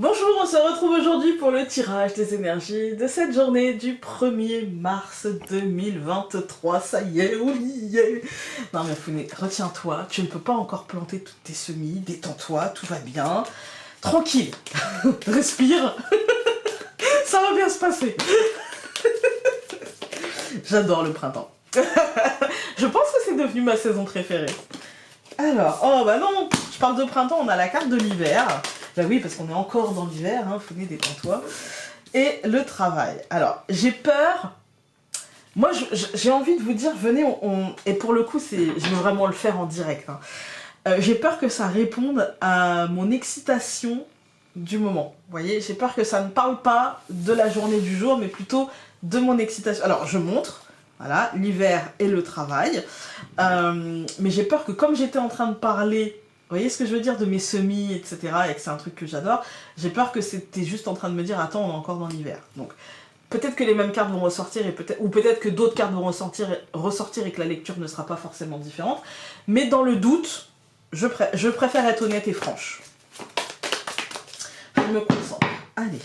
Bonjour, on se retrouve aujourd'hui pour le tirage des énergies de cette journée du 1er mars 2023. Ça y est, on y est. Non mais Founé, retiens-toi, tu ne peux pas encore planter toutes tes semis, détends-toi, tout va bien. Tranquille, respire, ça va bien se passer. J'adore le printemps. Je pense que c'est devenu ma saison préférée. Alors, oh bah non, je parle de printemps, on a la carte de l'hiver. Bah oui, parce qu'on est encore dans l'hiver, hein, Founé, détends-toi. Et le travail. Alors, j'ai peur. Moi, j'ai envie de vous dire, venez, et pour le coup, je veux vraiment le faire en direct. Hein. J'ai peur que ça réponde à mon excitation du moment. Vous voyez, j'ai peur que ça ne parle pas de la journée du jour, mais plutôt de mon excitation. Alors, je montre. Voilà, l'hiver et le travail. Mais j'ai peur que comme j'étais en train de parler, vous voyez ce que je veux dire, de mes semis, etc., et que c'est un truc que j'adore, j'ai peur que c'était juste en train de me dire, attends, on est encore dans l'hiver. Donc, peut-être que les mêmes cartes vont ressortir, ou peut-être que d'autres cartes vont ressortir et que la lecture ne sera pas forcément différente. Mais dans le doute, je préfère être honnête et franche. Je me concentre. Allez.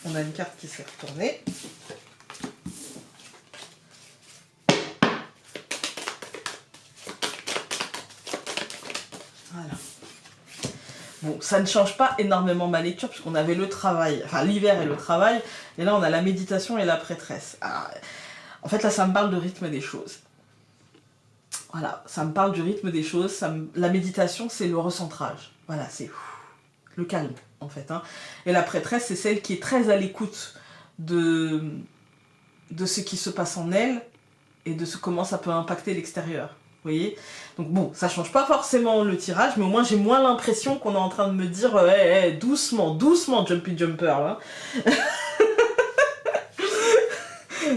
On a une carte qui s'est retournée. Voilà. Bon, ça ne change pas énormément ma lecture, puisqu'on avait le travail, enfin l'hiver et le travail, et là on a la méditation et la prêtresse. Alors, en fait là ça me parle de rythme des choses. Voilà, ça me parle du rythme des choses, la méditation c'est le recentrage. Voilà, c'est le calme en fait. Hein. Et la prêtresse c'est celle qui est très à l'écoute de ce qui se passe en elle, et de comment ça peut impacter l'extérieur. Vous voyez? Donc bon, ça change pas forcément le tirage, mais au moins j'ai moins l'impression qu'on est en train de me dire hey, doucement, doucement, Jumpy Jumper, là.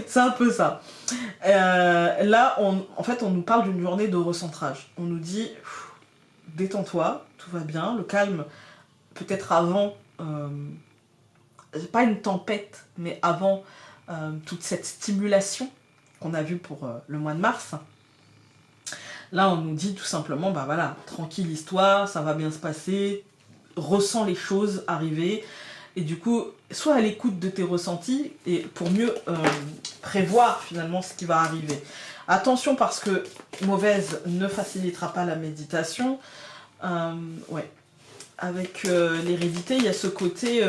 C'est un peu ça. Là, en fait, on nous parle d'une journée de recentrage. On nous dit, détends-toi, tout va bien, le calme, peut-être avant, pas une tempête, mais avant toute cette stimulation qu'on a vue pour le mois de mars. Là, on nous dit tout simplement, bah voilà, tranquille histoire, ça va bien se passer, ressens les choses arriver, et du coup, sois à l'écoute de tes ressentis, et pour mieux prévoir finalement ce qui va arriver. Attention, parce que mauvaise ne facilitera pas la méditation. Ouais. Avec l'hérédité, il y a ce côté,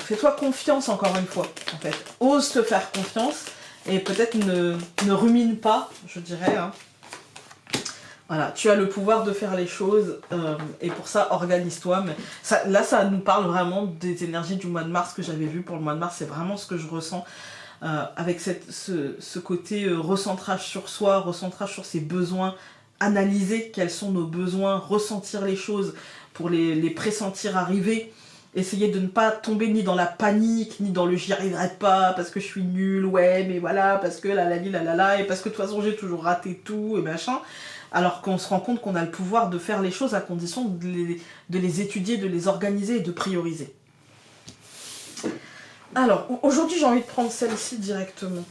fais-toi confiance encore une fois, en fait. Ose te faire confiance, et peut-être ne rumine pas, je dirais, hein. Voilà, tu as le pouvoir de faire les choses et pour ça, organise-toi. Mais là, ça nous parle vraiment des énergies du mois de mars que j'avais vu pour le mois de mars. C'est vraiment ce que je ressens avec ce côté recentrage sur soi, recentrage sur ses besoins, analyser quels sont nos besoins, ressentir les choses pour les pressentir arriver. Essayer de ne pas tomber ni dans la panique, ni dans le j'y arriverai pas parce que je suis nulle, ouais, mais voilà, parce que la, et parce que de toute façon j'ai toujours raté tout, et machin. Alors qu'on se rend compte qu'on a le pouvoir de faire les choses à condition de les étudier, de les organiser et de prioriser. Alors, aujourd'hui j'ai envie de prendre celle-ci directement.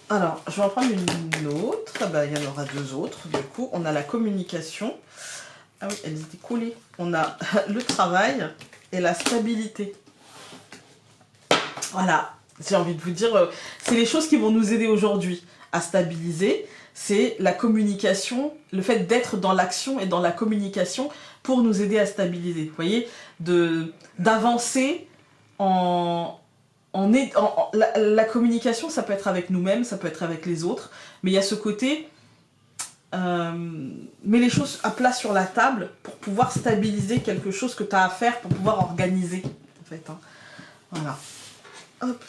Alors, je vais en prendre une autre. Ben, il y en aura deux autres. Du coup, on a la communication. Ah oui, elles étaient collées. On a le travail et la stabilité. Voilà. J'ai envie de vous dire, c'est les choses qui vont nous aider aujourd'hui à stabiliser. C'est la communication, le fait d'être dans l'action et dans la communication pour nous aider à stabiliser. Vous voyez, d'avancer la communication, ça peut être avec nous-mêmes, ça peut être avec les autres, mais il y a ce côté, mets les choses à plat sur la table pour pouvoir stabiliser quelque chose que tu as à faire, pour pouvoir organiser, en fait. Hein. Voilà. Hop.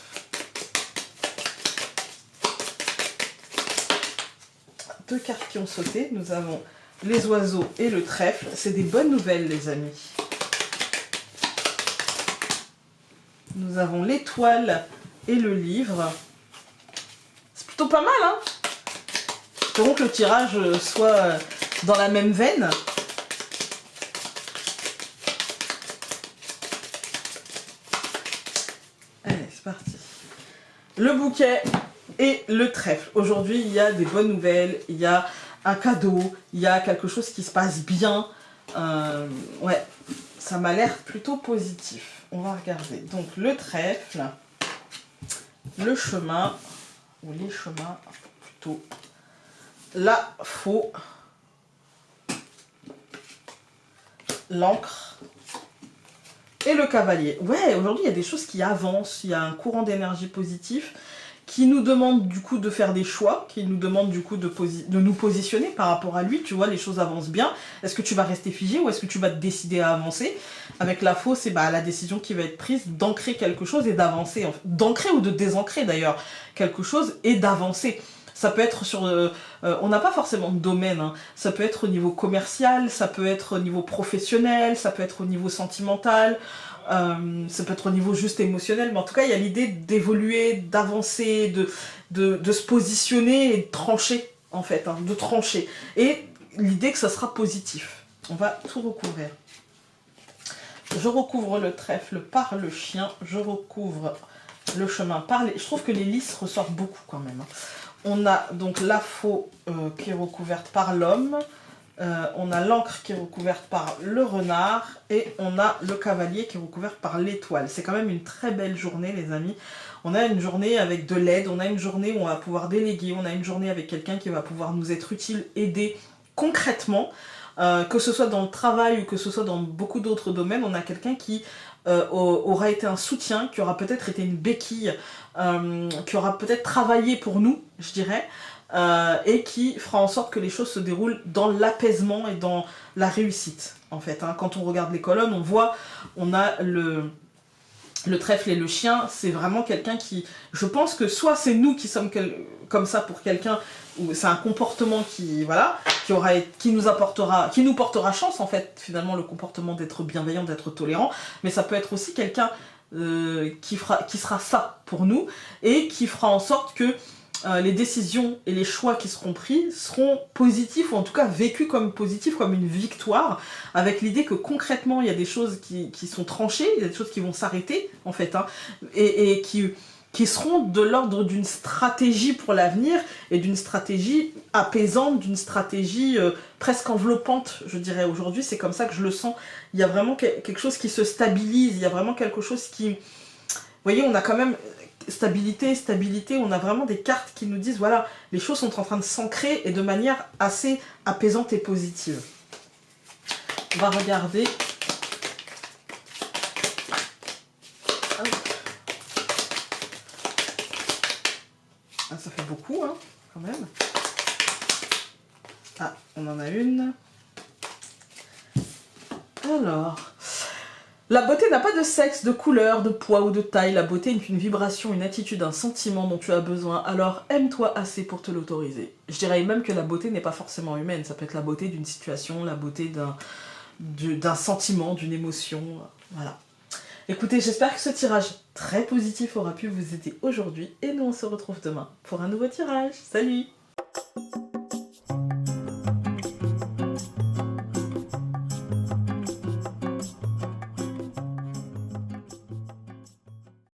Deux cartes qui ont sauté. Nous avons les oiseaux et le trèfle. C'est des bonnes nouvelles, les amis. Nous avons l'étoile et le livre. C'est plutôt pas mal, hein? Espérons que le tirage soit dans la même veine. Allez, c'est parti. Le bouquet et le trèfle. Aujourd'hui, il y a des bonnes nouvelles, il y a un cadeau, il y a quelque chose qui se passe bien. Ouais, ça m'a l'air plutôt positif. On va regarder. Donc, le trèfle, le chemin, ou les chemins, plutôt, la faux, l'encre et le cavalier. Ouais, aujourd'hui, il y a des choses qui avancent, il y a un courant d'énergie positif qui nous demande du coup de faire des choix, qui nous demande du coup de nous positionner par rapport à lui, tu vois, les choses avancent bien. Est-ce que tu vas rester figé ou est-ce que tu vas te décider à avancer? Avec la faux, c'est la décision qui va être prise d'ancrer quelque chose et d'avancer, d'ancrer ou de désancrer d'ailleurs quelque chose et d'avancer. Ça peut être sur... on n'a pas forcément de domaine, hein. Ça peut être au niveau commercial, ça peut être au niveau professionnel, ça peut être au niveau sentimental, ça peut être au niveau juste émotionnel, mais en tout cas, il y a l'idée d'évoluer, d'avancer, de se positionner et de trancher, en fait, hein, de trancher. Et l'idée que ça sera positif. On va tout recouvrir. Je recouvre le trèfle par le chien, je recouvre le chemin par les... Je trouve que les lys ressortent beaucoup quand même, hein. On a donc la faux qui est recouverte par l'homme, on a l'encre qui est recouverte par le renard et on a le cavalier qui est recouvert par l'étoile. C'est quand même une très belle journée les amis. On a une journée avec de l'aide, on a une journée où on va pouvoir déléguer, on a une journée avec quelqu'un qui va pouvoir nous être utile, aider concrètement. Que ce soit dans le travail ou que ce soit dans beaucoup d'autres domaines, on a quelqu'un qui aura été un soutien, qui aura peut-être été une béquille, qui aura peut-être travaillé pour nous, je dirais, et qui fera en sorte que les choses se déroulent dans l'apaisement et dans la réussite, en fait. Hein. Quand on regarde les colonnes, on voit, on a le trèfle et le chien, c'est vraiment quelqu'un qui... Je pense que soit c'est nous qui sommes comme ça pour quelqu'un, ou c'est un comportement qui, voilà, qui nous portera chance, en fait, finalement, le comportement d'être bienveillant, d'être tolérant, mais ça peut être aussi quelqu'un qui sera ça pour nous, et qui fera en sorte que les décisions et les choix qui seront pris seront positifs, ou en tout cas vécus comme positifs, comme une victoire, avec l'idée que concrètement il y a des choses qui sont tranchées, il y a des choses qui vont s'arrêter en fait, hein, et qui seront de l'ordre d'une stratégie pour l'avenir, et d'une stratégie apaisante, d'une stratégie presque enveloppante, je dirais. Aujourd'hui, c'est comme ça que je le sens. Il y a vraiment quelque chose qui se stabilise, il y a vraiment quelque chose qui... Vous voyez, on a quand même... Stabilité, on a vraiment des cartes qui nous disent, voilà, les choses sont en train de s'ancrer et de manière assez apaisante et positive. On va regarder. Hop. Ah, ça fait beaucoup, hein, quand même. Ah, on en a une. Alors... La beauté n'a pas de sexe, de couleur, de poids ou de taille. La beauté est une vibration, une attitude, un sentiment dont tu as besoin. Alors aime-toi assez pour te l'autoriser. Je dirais même que la beauté n'est pas forcément humaine. Ça peut être la beauté d'une situation, la beauté d'un sentiment, d'une émotion. Voilà. Écoutez, j'espère que ce tirage très positif aura pu vous aider aujourd'hui. Et nous, on se retrouve demain pour un nouveau tirage. Salut!